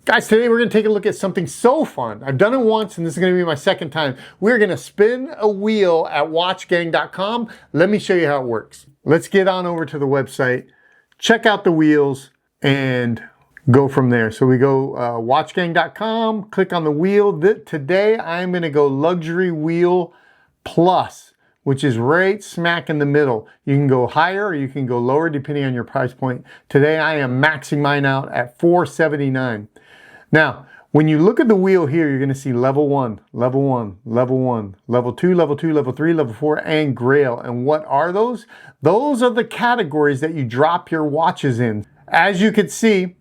Guys, today we're going to take a look at something so fun. I've done it once and this is going to be my second time. We're going to spin a wheel at watchgang.com. Let me show you how it works. Let's get on over to the website, check out the wheels, and go from there. So we go watchgang.com, click on the wheel. Today I'm going to go luxury wheel plus, which is right smack in the middle. You can go higher or you can go lower depending on your price point. Today I am maxing mine out at $479. Now, when you look at the wheel here, you're going to see level 1, level 1, level 1, level 2, level 2, level 3, level 4, and grail. And what are those? Those are the categories that you drop your watches in. As you can see,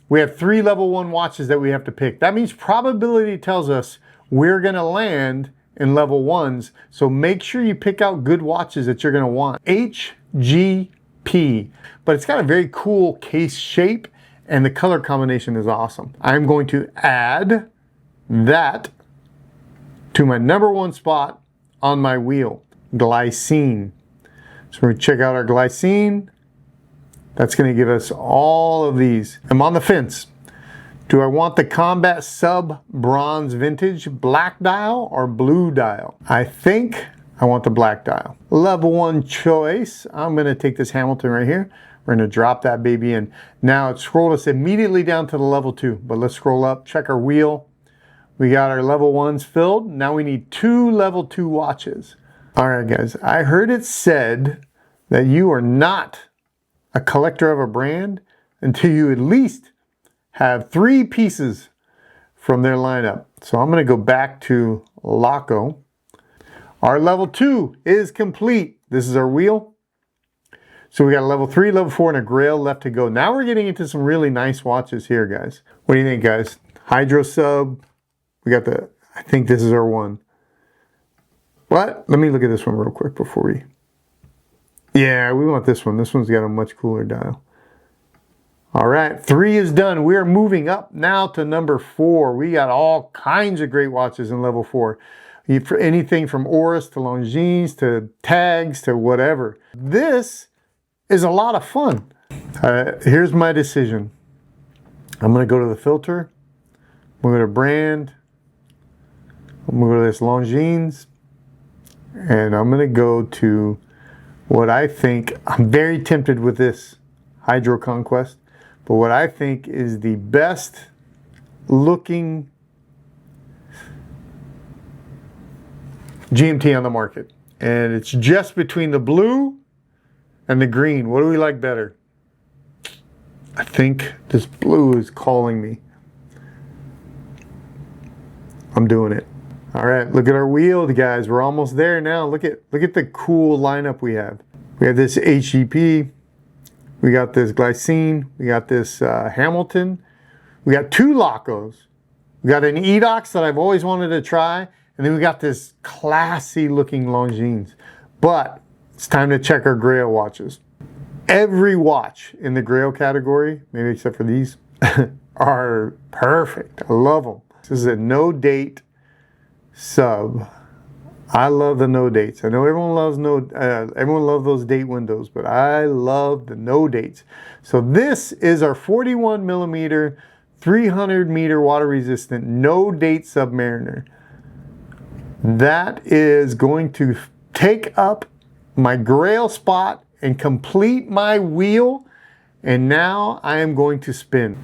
we have 3 level 1 watches that we have to pick. That means probability tells us we're going to land in level 1s. So make sure you pick out good watches that you're going to want. HGP, but it's got a very cool case shape. And the color combination is awesome. I'm going to add that to my number 1 spot on my wheel, glycine. So we're going to check out our glycine. That's going to give us all of these. I'm on the fence. Do I want the Combat Sub Bronze Vintage black dial or blue dial? I think I want the black dial. Level 1 choice. I'm going to take this Hamilton right here. We're going to drop that baby in. Now it scrolled us immediately down to the level 2, but let's scroll up, check our wheel. We got our level 1s filled. Now we need 2 level 2 watches. All right, guys, I heard it said that you are not a collector of a brand until you at least have 3 pieces from their lineup. So I'm going to go back to Laco. Our level 2 is complete. This is our wheel. So we got a level 3, level 4, and a grail left to go. Now we're getting into some really nice watches here, guys. What do you think, guys? Hydro Sub. We got the, I think this is our one. What? Let me look at this one real quick before we. Yeah, we want this one. This one's got a much cooler dial. All right, 3 is done. We are moving up now to number 4. We got all kinds of great watches in level 4. Anything from Oris to Longines to tags to whatever. This is a lot of fun. Here's my decision. I'm going to go to the filter. I'm going to brand. I'm going to go to this Longines. And I'm going to go to what I think, I'm very tempted with this Hydro Conquest, but what I think is the best looking GMT on the market. And it's just between the blue and the green. What do we like better? I think this blue is calling me. I'm doing it. All right, look at our wheel, guys. We're almost there now. Look at the cool lineup we have. We have this HGP. We got this glycine. We got this Hamilton. We got 2 Lacos. We got an Edox that I've always wanted to try. And then we got this classy looking Longines. But it's time to check our Grail watches. Every watch in the Grail category, maybe except for these, are perfect. I love them. This is a no date sub. I love the no dates. I know everyone loves those date windows, but I love the no dates. So this is our 41 millimeter, 300 meter water resistant no date Submariner. That is going to take up my Grail spot and complete my wheel. And now I am going to spin.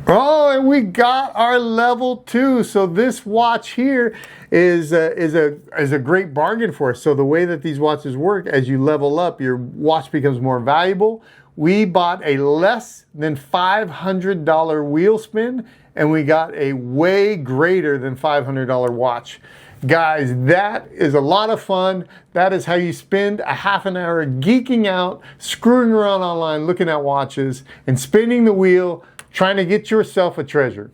Oh, and we got our level 2. So this watch here is a great bargain for us. So the way that these watches work, as you level up, your watch becomes more valuable. We bought a less than $500 wheel spin, and we got a way greater than $500 watch. Guys, that is a lot of fun. That is how you spend a half an hour geeking out, screwing around online, looking at watches, and spinning the wheel, trying to get yourself a treasure.